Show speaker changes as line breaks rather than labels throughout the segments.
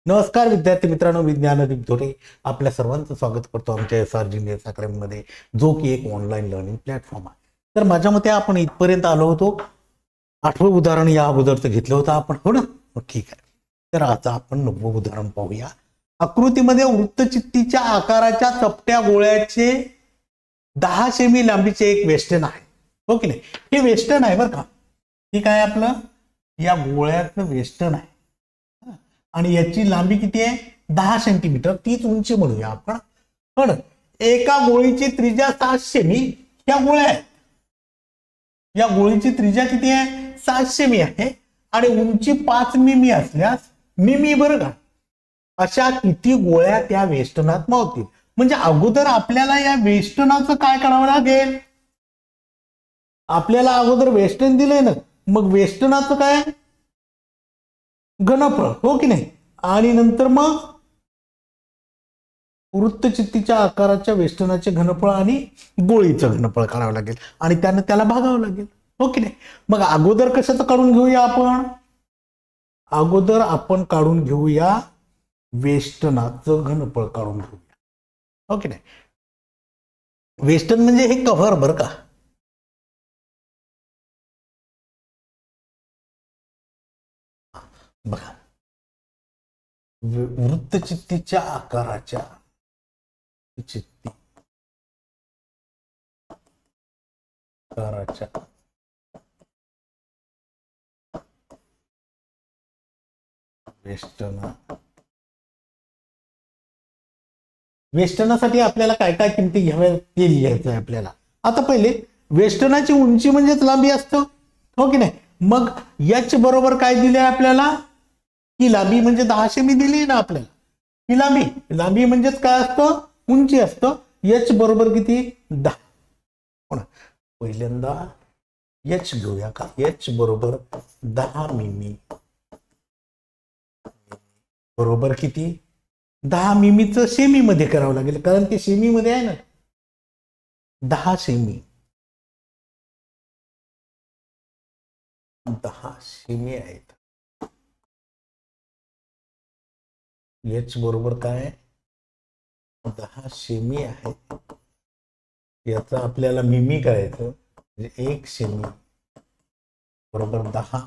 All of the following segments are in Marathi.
नमस्कार विद्यार्थी मित्रांनो, विज्ञानदीप धोरे आपल्या सर्वांचं स्वागत करतो आमच्या SR जीनियस अकॅडमीमध्ये, जो की एक ऑनलाईन लर्निंग प्लॅटफॉर्म आहे. तर माझ्या मते आपण इथपर्यंत आलो होतो. 8वं उदाहरण या अगोदरचं घेतलं होतं आपण, हो ना? ठीक आहे. तर आता आपण 9वं उदाहरण पाहूया. आकृतीमध्ये वृत्तचित्तीच्या आकाराच्या चपट्या गोळ्याचे 10 सेमी लांबीचे एक वेस्टन आहे, हो की नाही? हे वेस्टन आहे बरं का. ठीक आहे, आपलं या गोळ्याचं वेस्टन आहे आणि याची लांबी किती आहे? 10 सेंटीमीटर. तीच उंची म्हणूया आपण. पण एका गोळीची त्रिज्या 7 सेमी या गोळ्या आहेत. या गोळीची त्रिज्या किती आहे? 7 सेमी आहे आणि उंची 5 मिमी असल्यास, मिमी बरं का, अशा किती गोळ्या त्या वेस्टनात मावतील? म्हणजे अगोदर आपल्याला या वेस्टनाचं काय करावं लागेल? आपल्याला अगोदर वेस्टन दिलंय ना, मग वेस्टनाचं काय? घनफळ, हो की नाही? आणि नंतर मग वृत्तचित्तीच्या आकाराच्या वेस्टनाचे घनफळ आणि गोळीचं घनफळ काढावं लागेल आणि त्यानं त्याला भागावं लागेल, हो की नाही? मग अगोदर कशाचं काढून घेऊया आपण? अगोदर आपण काढून घेऊया वेस्टनाचं घनफळ काढून घेऊया, हो की नाही? वेस्टन म्हणजे हे कव्हर बरं का. बघा, वृत्तचित्तीच्या आकाराच्या वेस्टनासाठी आपल्याला काय काय किमती घ्याव्या ते लिहायचं आहे आपल्याला. आता पहिले वेस्टनाची उंची म्हणजेच लांबी असतं, हो की नाही? मग एच बरोबर काय दिले आपल्याला? ही लांबी म्हणजे 10 सेमी दिली ना आपल्याला. ही लांबी म्हणजेच काय असतं? उंची असतं. एच बरोबर किती? 10. पहिल्यांदा एच घेऊया का. एच बरोबर 10 मिमी बरोबर किती? 10 मिमीचं सेमी मध्ये करावं लागेल, कारण ते सेमी मध्ये आहे ना. 10 सेमी, 10 सेमी आहेत. एच बरोबर काय? 10 सेमी आहे. याचा आपल्याला मिमी करायचं, म्हणजे 1 सेमी बरोबर 10.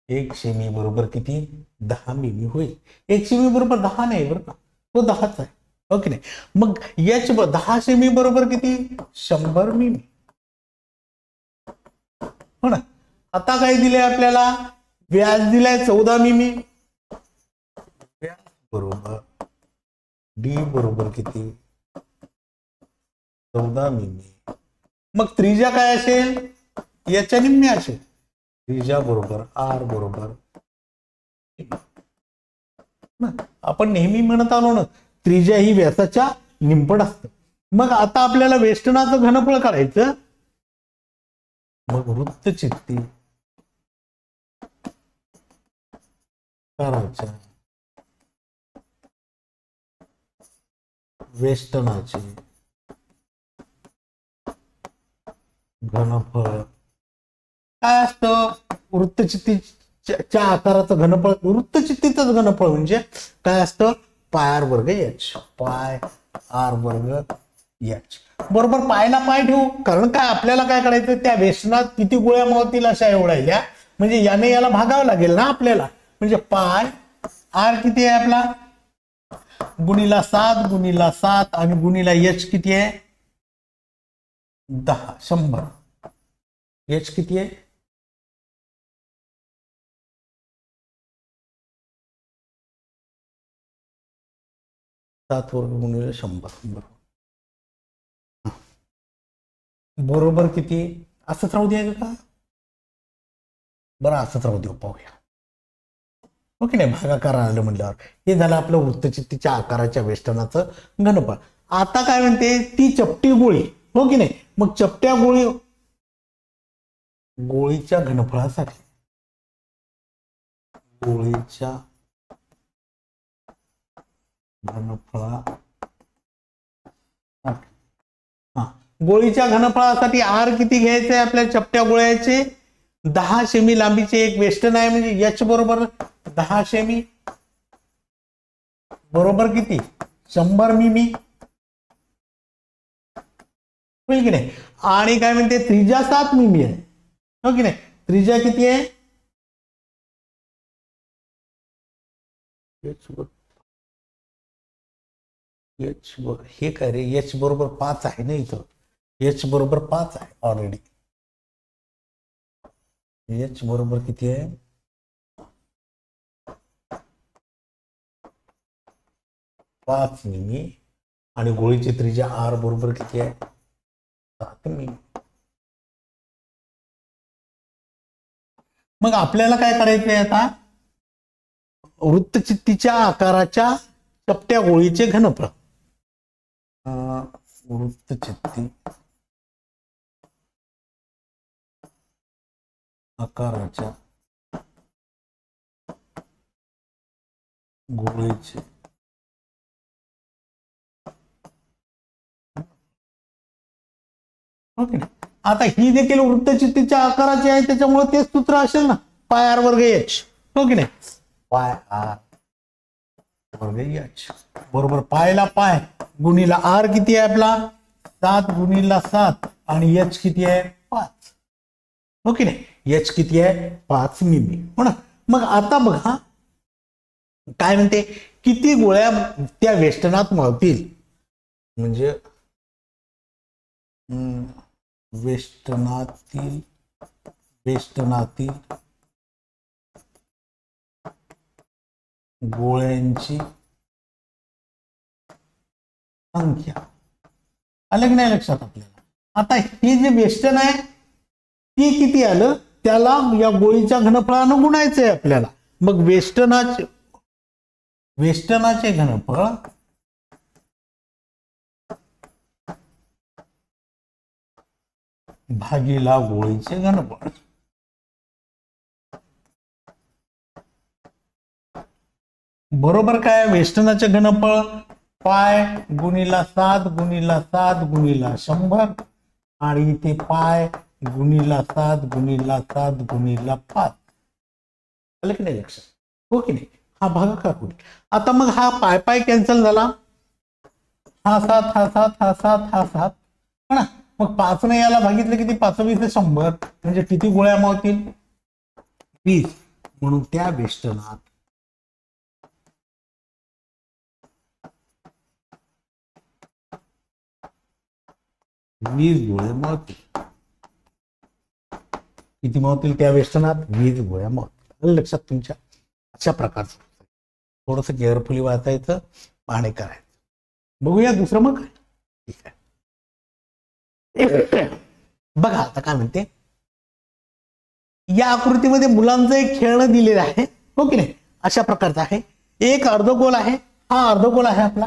1 सेमी बरोबर किती? 10 मिमी होईल. 1 सेमी बरोबर 10 नाही बरं का, तो 10च आहे, हो की नाही? मग एच 10 सेमी बरोबर किती? 100 मिमी, हो ना? आता काय दिलंय आपल्याला? व्यास दिलाय 14 मिमी. व्यास बरोबर डी बरोबर किती? 14 मिमी. मग त्रिज्या काय असेल? याच्या निम्मी असेल. त्रिज्या बरोबर आर बरोबर, आपण नेहमी म्हणत आलो ना, त्रिज्या ही व्यासाच्या निंपट असते. मग आता आपल्याला वेस्टनाचं घनफळ काढायचं. मग वृत्तचित्ती आकाराच्या वेस्टनाचे घनफळ काय असतं? वृत्तचित्तीच्या आकाराचं घनफळ, वृत्तचित्तीचं घनफळ म्हणजे काय असतं? पाय आर वर्ग एच. पाय आर वर्ग एच बरोबर पायला पाय ठेवू, कारण काय आपल्याला काय करायचं? त्या वेस्टनात किती गोळ्या मावतील अशा एवढ्या, म्हणजे याने याला भागावं लागेल ना आपल्याला. म्हणजे पाय आर किती आहे आपला? गुणीला 7 गुणीला 7 आणि गुणीला एच किती आहे? 10. 100. एच किती आहे? 7 वर्ग गुणिले 100 बरोबर किती? असंच राहू द्या का? बरं, असंच राहू देऊ, पाहूया, ओके नाही? भागाकार आलं म्हटल्यावर हे झालं आपलं वृत्तचित्तीच्या आकाराच्या वेस्टनाचं घनफळ. आता काय म्हणते? ती चपटी गोळी, हो की नाही? मग चपट्या गोळीच्या घनफळासाठी, गोळीच्या घनफळासाठी आर किती घ्यायचंय आपल्या चपट्या गोळ्याचे? 10 सेमी लांबीचे एक वेस्टर्न आहे, म्हणजे एच बरोबर 10 सेमी बरोबर किती 100 मिमी होईल की नाही. आणि काय म्हणते त्रिज्या 7 मिमी आहे, हो की नाही. त्रिज्या किती आहे, हे काय रे, एच बरोबर 5 आहे ना इथं, एच बरोबर 5 आहे ऑलरेडी. एच बरोबर किती आहे, 5 मिमी. आणि गोळीची त्रिज्या आर बरोबर किती आहे, 7 मिमी. मग आपल्याला काय करायचंय आता, वृत्तचित्तीच्या आकाराच्या चपट्या गोळीचे घनफळ. वृत्तचित्ती आकाराच्या गोळीचे ओके. आता ही देखील वृत्तचित्तीच्या आकाराची आहे, त्याच्यामुळे तेच सूत्र असेल ना, पाय आर वर्ग एच, हो की नाही. पाय आर वर्ग एच बरोबर पायला पाय गुणीला आर किती आहे आपला 7 गुणीला 7 आणि एच किती आहे 5, हो की नाही. एच किती आहे 5 मिमी, हो ना. मग आता बघा काय म्हणते, किती गोळ्या त्या वेष्टनात मळतील, म्हणजे वेष्टनातील गोळ्यांची संख्या. आलं की नाही लक्षात आपल्याला. आता हे जे वेष्टन आहे ते किती आलं, त्याला या गोळीच्या घनफळानं गुणायचंय आपल्याला. मग वेष्टनाचे घनफळ भागीला गोळीचे घनफळ. बरोबर काय, वेष्टनाचे घनफळ पाय गुणीला 7 गुणीला 7 गुणीला 100 आणि इथे पाय गुणीला 7 गुणीला 7 गुणीला 5. आलं की नाही लक्षात, हो की नाही. हा भागाकार होईल. आता मग हा पाय पाय कॅन्सल झाला, हा 7 हा 7 हा 7 हा 7, हो ना. मग 5 ने याला भागितलं किती, 5 20 100, म्हणजे किती गोळ्या मावतील 20. म्हणून त्या वेष्टनात 20 गोळे मावतील. किती मावतील त्या वेष्टनात 20 गोळ्या मावतील. लक्षात तुमच्या. अशा प्रकारचं थोडस केअरफुली वाचायचं आणि करायचं. बघूया दुसरं मग. ठीक आहे, बघा आता काय म्हणते, या आकृतीमध्ये मुलांचं एक खेळणं दिलेलं आहे, हो की नाही. अशा प्रकारचं आहे, एक अर्धगोल आहे, हा अर्धगोल आहे आपला,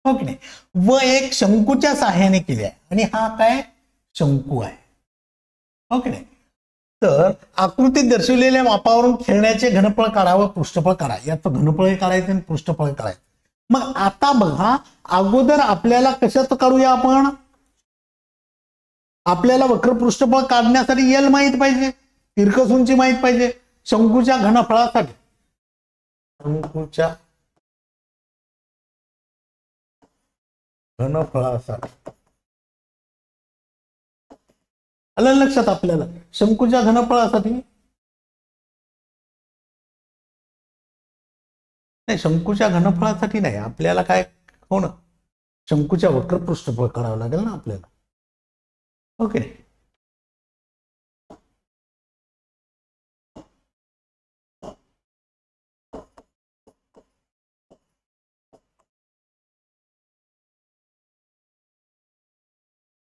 हो की नाही. व एक शंकूच्या सहाय्याने केले आहे, आणि हा काय शंकू आहे, हो की नाही. तर आकृतीत दर्शवलेल्या मापावरून खेळण्याचे घनफळ काढा व पृष्ठफळ काढा. याचं घनफळ काढायचं आणि पृष्ठफळ काढायचं. मग आता बघा, अगोदर आपल्याला कशाचं काढूया आपण, आपल्याला वक्र पृष्ठफळ काढण्यासाठी एल माहित पाहिजे, तिरकस उंची माहित पाहिजे. शंकूच्या घनफळासाठी आलं लक्षात आपल्याला. शंकूच्या घनफळासाठी नाही, शंकूच्या घनफळासाठी नाही, आपल्याला काय हो ना, शंकूच्या वक्र पृष्ठफळ काढावं लागेल ना आपल्याला, ओके.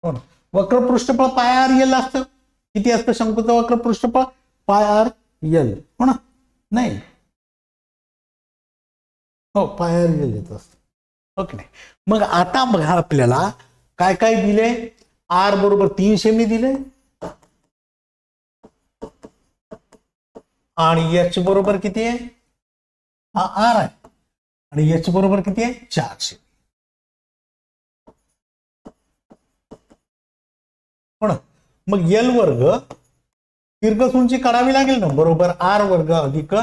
हो ना, वक्र पृष्ठफळ पाय आर एल असतं. किती असतं शंकूचं वक्र पृष्ठफळ, पाय आर एल, हो ना. नाही हो, पाय आर एल येत असतं, ओके नाही. मग आता बघा आपल्याला काय काय दिले, आर बरोबर 3 सेमी दिले, आणि एच बरोबर किती आहे, हा आर आहे, आणि एच बरोबर किती आहे 4 सेमी, हो ना. मग एल वर्ग तिरकस उंची काढावी लागेल ना, बरोबर आर वर्ग अधिक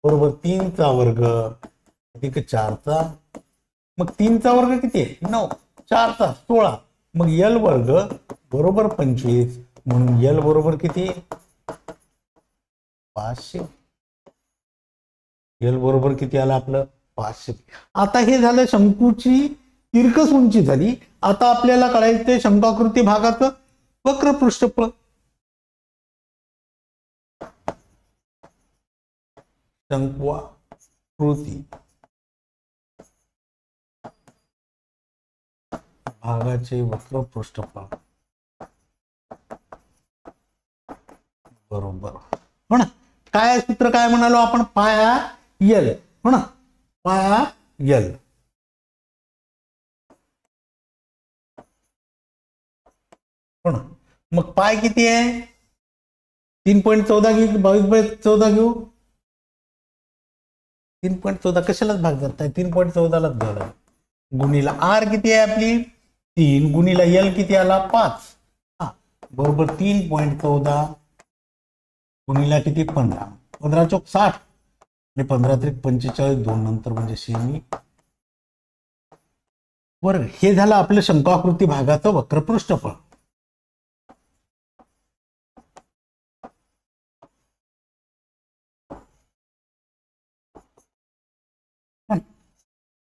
बरोबर 3 चा वर्ग अधिक 4 चा, मग 3 चा वर्ग किती आहे 9, 4 चा 16, मग यल वर्ग बरोबर 25, म्हणून यल बरोबर किती 500. यल बरोबर किती आलं आपलं 500. आता हे झालं शंकूची तिरकस उंची झाली. आता आपल्याला कळायचं शंकाकृती भागाचं वक्र पृष्ठफळ. शंकाकृती भागाचे वक्र पृष्ठफळ बरोबर हो ना. काय सूत्र काय म्हणालो आपण, पाया यल हो ना, पाया यल हो ना. मग पाय किती आहे 3.14 घेऊ की 22/14 घेऊ, 3.14 कशालाच भाग जात नाही, 3.14लाच झाला. गुणीला आर किती आहे आपली 3, गुणीला यल किती आला 5, हा बरोबर 3.14 गुणीला किती 15, 15 चौक 60 आणि 15 त्रिक 45, 2 नंतर म्हणजे सेमी वर्ग. हे झालं आपलं शंकाकृती भागाचं वक्र पृष्ठफळ.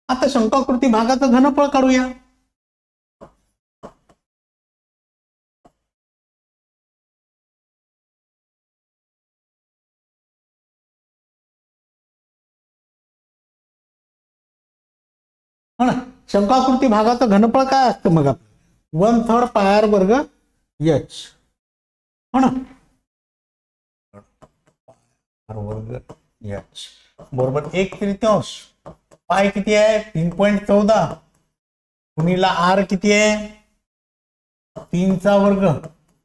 आता शंकाकृती भागाचं घनफळ काढूया. हो ना, शंकाकृती भागाचं घनफळ काय असतं मग आपलं 1/3 पाय वर्ग एच हो ना, वर्ग एच बरोबर 1/3 पाय किती आहे 3.14 गुणीला आर किती आहे 3 चा वर्ग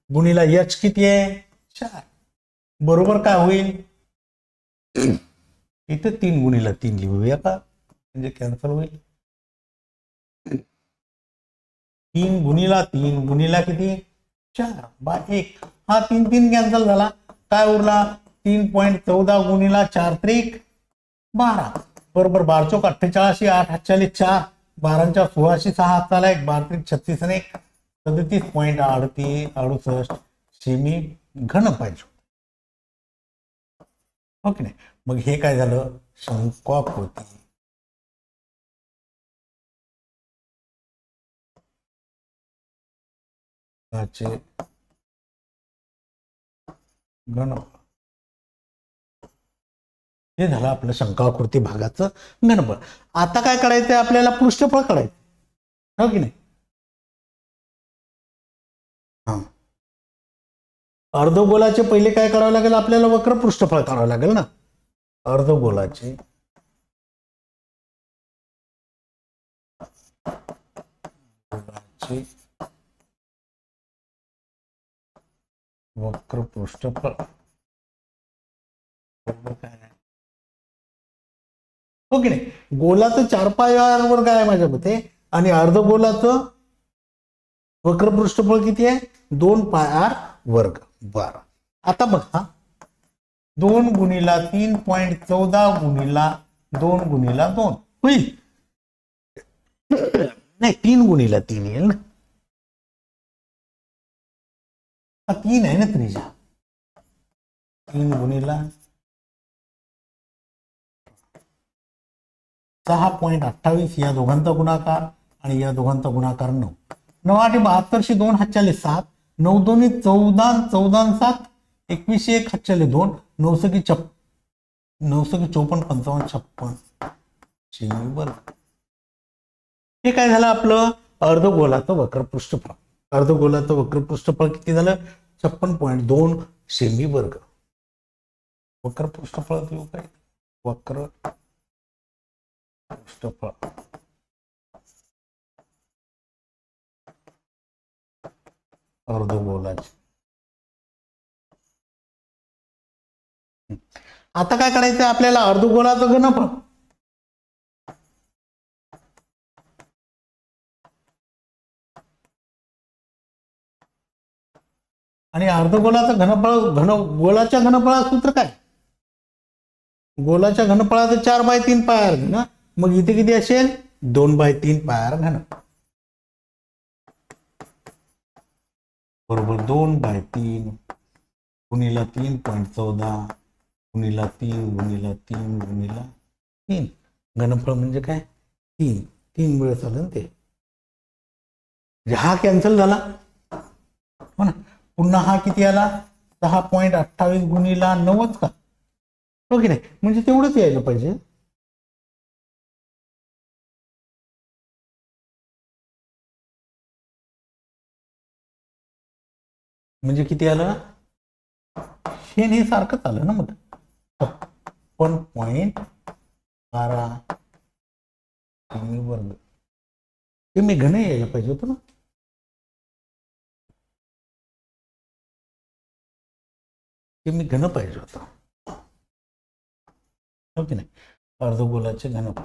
गुणीला एच किती आहे 4, बरोबर काय होईल इथे 3 गुणीला 3 लिहूया का, म्हणजे कॅन्सल होईल. 3 गुणीला 3 गुणीला किती 4/1, हा 3 3 कॅन्सल झाला, काय उरला 3.14 गुणीला 4 त्रिक 12 बरोबर 12 चौक 48, 8 48 4, 12 16 6 हात चाला 1, 12 त्रिक 36 आणि 1 37.38 सेमी घन पाहिजे. ओके नाही, मग हे काय झालं शंकाकृती घनफळ. हे झालं आपलं शंकाकृती भागाचं घनफळ. आता काय करायचंय आपल्याला पृष्ठफळ काढायचं हो की नाही. हा अर्धगोलाचे पहिले काय करावं लागेल आपल्याला वक्र पृष्ठफळ काढावं लागेल ना. अर्धगोलाचे वक्र पृष्ठफळ हो की नाही. गोलाचं 4 पाय वर्ग आहे माझ्या मते आणि अर्धगोलाचं वक्र पृष्ठफळ किती आहे 2 पाय आर वर्ग. बरं आता बघा 2 गुणीला 3.14 गुणीला 2 गुणीला 2 होईल नाही 3 गुणीला 3 येईल ना, 3 आहे ना त्रिज्या 3 गुणीला 6.28 या दोघांचा गुणाकार आणि या दोघांचा गुणाकार 9, 9 8 72 2 हातच्याले 7, 9 2 14 14 7 21 1 हातच्याले 2, 9 सकी 54 55 56 सेमी वर्ग. हे काय झालं आपलं अर्धगोलाचं वक्र पृष्ठफळ. अर्धगोलाचं वक्र पृष्ठफळ किती झालं 56.2 सेमी वर्ग. वक्र पृष्ठफळ देऊ काय वक्र पृष्ठफळ अर्धगोलाचे. आता काय करायचं आपल्याला अर्धगोलाचं घनफळ. आणि अर्धगोलाचं गोलाच्या घनफळाचं सूत्र काय? गोलाच्या घनफळाचं 4/3 पाय घन, मग इथे किती असेल? 2/3 पाय घन बरोबर 2/3 गुणिला 3.14 गुणिला 3 गुणिला 3 गुणिला 3. घनफळ म्हणजे काय? 3 वेळेस आलं ना ते. हा कॅन्सल झाला हो ना. पुन्हा हा किती आला? 6.28 गुणिला 90 का? हो की नाही? म्हणजे तेवढंच यायला पाहिजे. म्हणजे किती आलं? हे सारखंच आलं ना. मग 56.12 वर्ग हे मी घन यायला पाहिजे होतं ना. ते मी घन पाहिजे होतं हो की नाही? अर्धगोलाचे घनफळ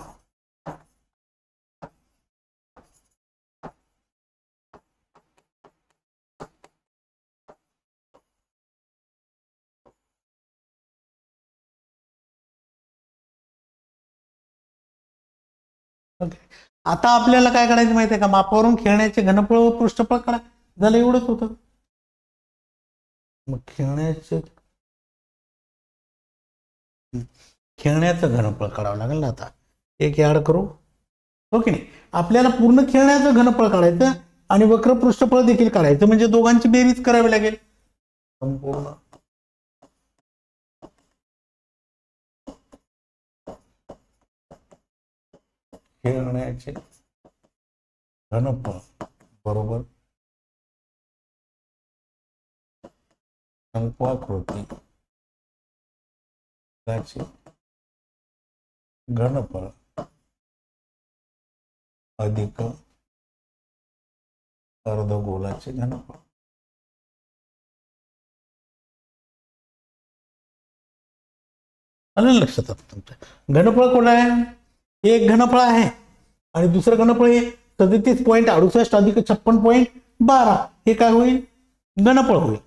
आता आपल्याला काय करायचं माहितीये का? मापावरून खेळण्याचे घनफळ व पृष्ठफळ काढा. झालं, एवढंच होतं. मग खेळण्याचं घनफळ काढावं लागेल ना. आता एक ऍड करू हो की नाही? आपल्याला पूर्ण खेळण्याचं घनफळ काढायचं आणि वक्र पृष्ठफळ देखील काढायचं, म्हणजे दोघांची बेरीज करावी लागेल. संपूर्ण खेळण्याचे घनफळ बरोबर शंक्वाकृती घनफळ अधिक अर्धगोलाचे घनफळ. आलं लक्षात? तुमच्या घनफळ कोण आहे? एक घनफळ आहे आणि दुसरं घनफळ आहे 37.68 अधिक 56.12. हे काय होईल? घनफळ होईल.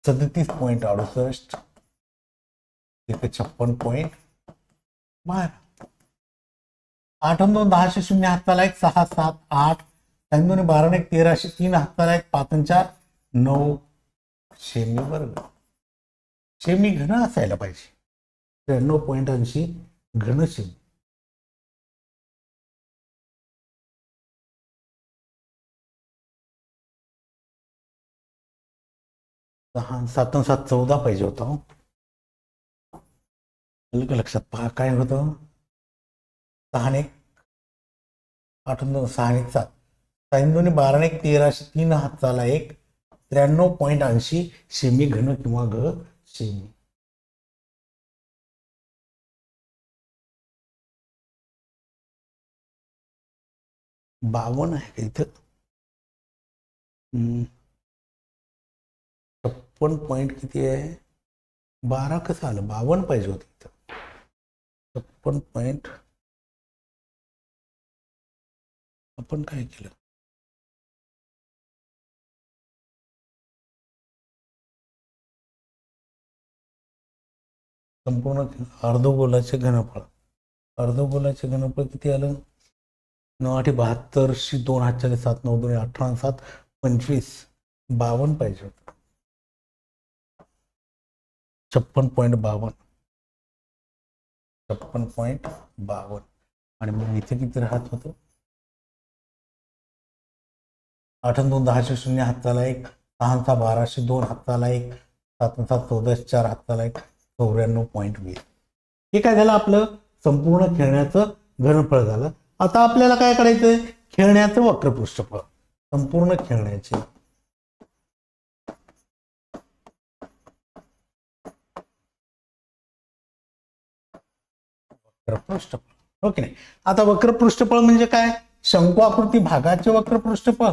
37.68 अधिक 56.12. 8 आणि 2 10 0 हाताला 1 6 7 8 3 2 12 1 13 3 हाताला 1 5 आणि 4 9 सेमी वर्ग. सेमी घन असायला पाहिजे. 93.80 घन सेमी. 7 आणि 7 14 पाहिजे होतं. लक्षात पहा काय होतं? 6 आणि 1 8 आणि 2 6 आणि 1 7 3 2 12 1 13 3 हाताला 1 93.80 सेमी घन किंवा घ सेमी. बावन आहे का इथं? 56 किती आहे? 12 कसं आलं? 52 पाहिजे होतं इथं. 56 आपण काय केलं? संपूर्ण अर्धगोलाचे घनफळ. अर्धगोलाचे घनफळ किती आलं? 9 8 72 2 हात 7 9 2 18 7 25 52 पाहिजे होतं. 56.52 56.52 आणि मग इथे किती राहत होतं? 8 2 10 0 हाताला 1 6 6 12 2 हाताला 1 7 7 14 4 हाताला 1 94.20. हे काय झालं? आपलं संपूर्ण खेळण्याचं घनफळ झालं. आता आपल्याला काय करायचंय? खेळण्याचं वक्र पृष्ठफळ. संपूर्ण खेळण्याचे वक्र पृष्ठफळ ओके नाही. आता वक्र पृष्ठफळ म्हणजे काय? शंकू आकृती भागाचे वक्र पृष्ठफळ.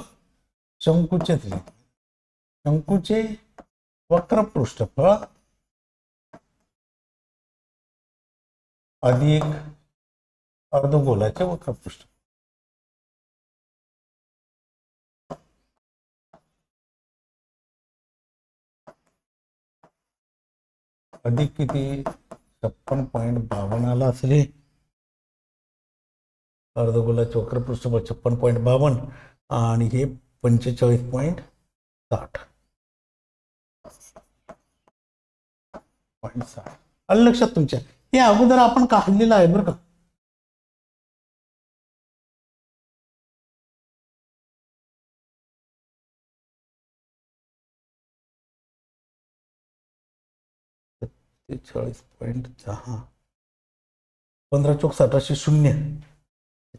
शंकूचे वक्र पृष्ठफळ अधिक अर्धगोलाचे वक्र पृष्ठफळ. अधिक किती 56.52 आला असेल. अर्धगोलाचे वक्र पृष्ठफळ 56.52 आणि हे 45.60. आलं लक्षात तुमच्या. हे अगोदर आपण काढलेलं आहे बरं का. ते 40.10 15 चौक 1700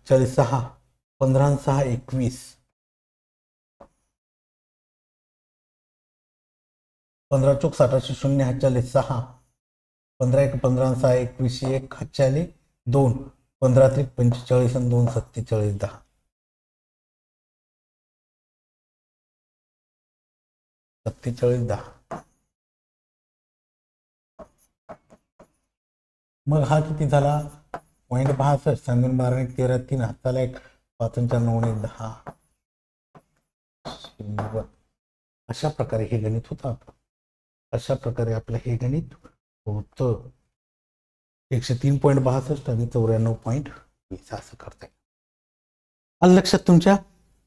40 15 6 21 15 चौक 1700 40 15 1 15 6 21 1 40 2 15 3 45 आणि 2 47 10 47 10. मग हा किती झाला 0.62 सांगून 12 13 3 हाताला 1 5 9 1 10. अशा प्रकारे हे गणित होतं. अशा प्रकारे आपलं हे गणित होतं. 103.62 आणि 94.20 असं करता येईल. आलं लक्षात तुमच्या.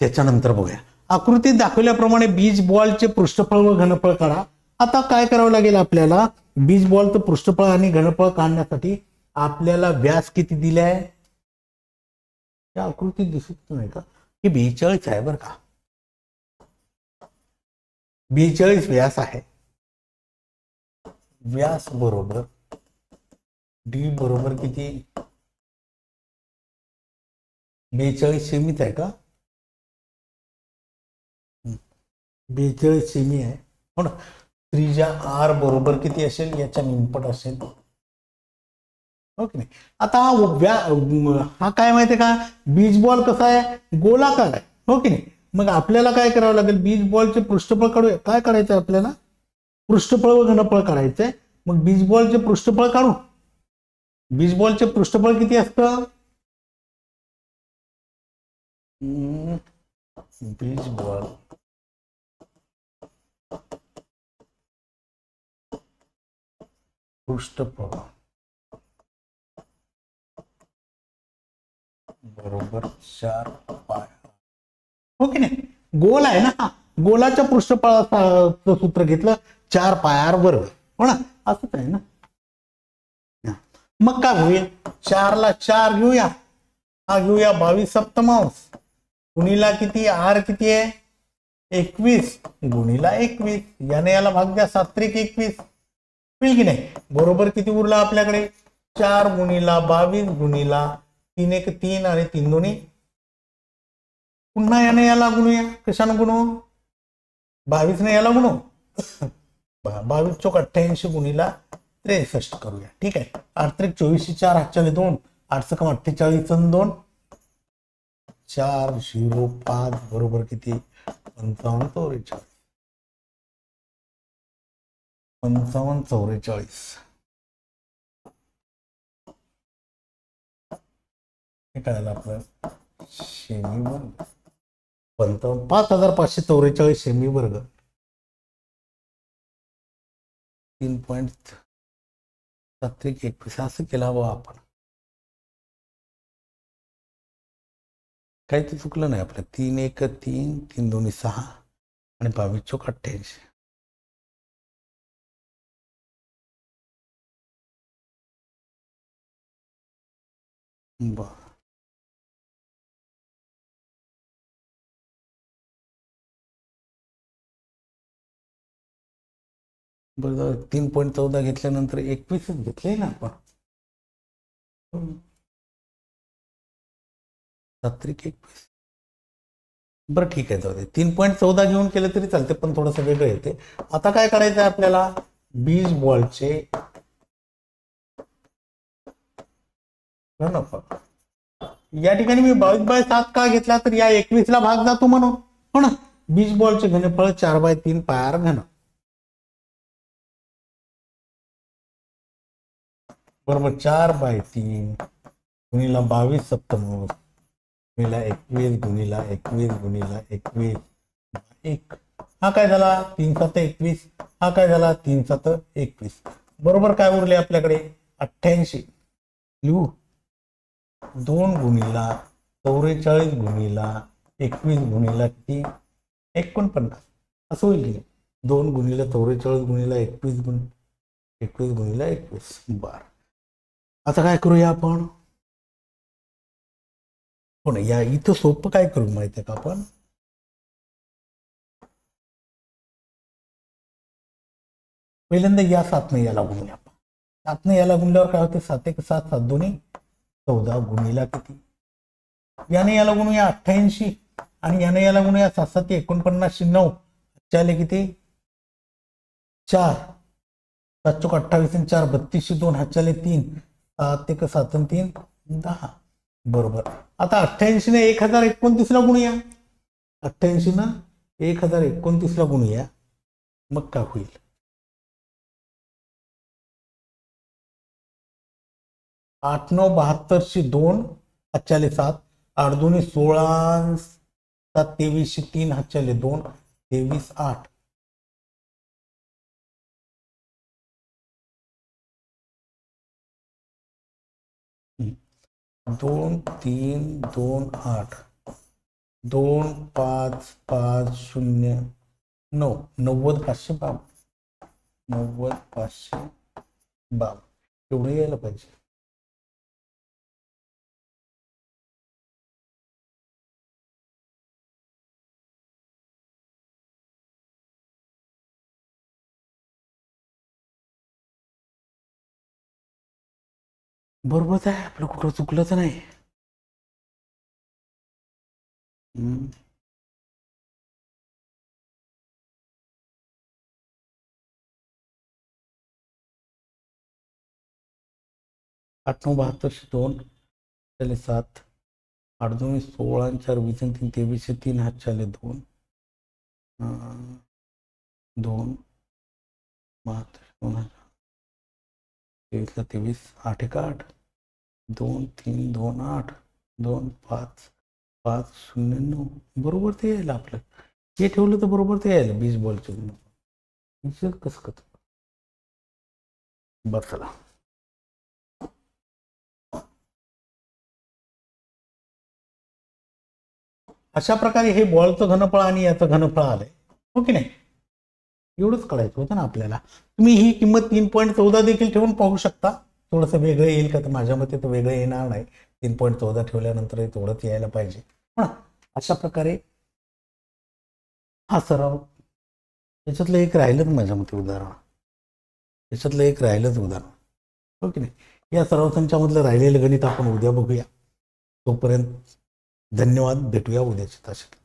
त्याच्यानंतर बघूया आकृतीत दाखवल्याप्रमाणे बीज बॉलचे पृष्ठफळ व घनफळ काढा. आता काय करावं लागेल आपल्याला. बीज बॉलचं पृष्ठफळ आणि घनफळ काढण्यासाठी आपल्याला व्यास किती दिलाय या आकृतीत दिसत नाही का की 42 आहे बरं का. 42 व्यास आहे. व्यास बरोबर डी बरोबर किती 42 सेमीच आहे का. 42 सेमी आहे हो ना. त्रिज्या आर बरोबर किती असेल याच्या निमपट असेल हो की नाही. आता हा काय माहितीये का बीज बॉल कसा आहे गोलाकार आहे हो की नाही. मग आपल्याला काय करावं लागेल बीज बॉलचे पृष्ठफळ काढूया. काय काढायचं आपल्याला पृष्ठफळ व घनफळ काढायचंय. मग बीज बॉलचे पृष्ठफळ काढू. बीज बॉलचे पृष्ठफळ किती असतं बीज बॉल पृष्ठफळ बरोबर 4 पाय हो की नाही. गोल आहे ना. गोलाच्या पृष्ठफळाचं सूत्र घेतलं 4 पायार वर्ग हो ना. असंच आहे ना. मग काय होईल 4 ला 4 घेऊया. हा घेऊया 22 सप्तमांश गुणीला किती आर किती आहे 21 गुणीला 21 याने याला भाग द्या 7 त्रिक 21 होईल की नाही. बरोबर किती उरला आपल्याकडे 4 गुणीला 22 गुणीला 3 1 3 आणि 3 2 पुन्हा याने याला गुणूया. कशाने गुणू 22 ने याला गुणू 22 चौक 88 गुणीला 63 करूया. ठीक आहे. 8 त्रिक 24 4 हातच्याले 2 8 सकम 48 आणि 2 4 0 5 बरोबर किती 55 44 55 44 हे काय झालं आपलं सेमी वर्ग 5544 सेमी वर्ग 3.7 असं केला हवं आपण. काही तर चुकलं नाही आपलं. 3 1 3 3 2 6 आणि 22 चौक 88 बर. बरं 3.14 घेतल्यानंतर 21 घेतले ना आपण. 7 त्रिक 21 बरं ठीक आहे. जाऊ दे 3.14 घेऊन केलं तरी चालते पण थोडंसं वेगळं येते. आता काय करायचं आहे आपल्याला बीज बॉलचे घनफळ या ठिकाणी मी 22/7 का घेतला तर या 21 ला भाग जातो म्हणून हो ना. बीज बॉलचे घनफळ 4/3 पायार घन बरोबर 4/3 गुणीला 22 सप्तमांश गुणीला 21 गुणीला 21 गुणीला 21 1 हा काय झाला 3 7 21 हा काय झाला 3 7 21 बरोबर काय उरले आपल्याकडे 88 लिहू 2 गुणिला 44 गुणिला 21 गुणिला किती 49 असं होईल. 2 गुणिला 44 गुणिला 21 गुणिला 21 बर. आता काय करूया आपण पण या इथं सोपं काय करू माहिती आहे का आपण पहिल्यांदा या 7 ने याला गुणूया आपण 7 ने याला गुणल्यावर काय होते 7 1 7 7 2 14 गुणिला किती याने याला गुणूया 88 आणि याने याला गुणूया 7 7 49 9 चाले किती 4 7 चौक 28 आणि 4 32 2 हातचाले 3 7 1 7 आणि 3 10 बरोबर. आता 88 ने 1029 ला गुणूया 88 ना 1029 ला गुणूया मग काय होईल 8 9 72 2 हातचाले 7 8 2 16 7 23 3 हातचाले 2 23 8 2 3 2 8 2 5 5 0 9 90 552 90 552 एवढं यायला पाहिजे. बरोबरच आहे आपलं कुठं चुकलंच नाही. 8 9 72 2 चाले 7 8 2 16 4 20 3 23 3 हात चाले 2 2 72 23 23 8 1 8 2 3 2 8 2 5 5 0 9 बरोबर ते यायला आपलं हे ठेवलं तर बरोबर ते यायला 20 बॉलचं कसं करत बरं चला. अशा प्रकारे हे बॉलचं घनफळ आणि याचं घनफळ आलंय हो की नाही एवढंच कळायचं होतं ना आपल्याला. तुम्ही ही किंमत 3.14 देखील ठेवून पाहू शकता थोडंसं वेगळं येईल का तर माझ्या मते तर वेगळं येणार नाही 3.14 ठेवल्यानंतर थोडंच यायला पाहिजे. अशा प्रकारे हा सराव याच्यातलं एक राहिलंच माझ्या मते उदाहरण याच्यातलं एक राहिलंच उदाहरण हो की नाही. या सराव संचामधलं राहिलेलं गणित आपण उद्या बघूया. तोपर्यंत धन्यवाद भेटूया उद्याच्या तासात.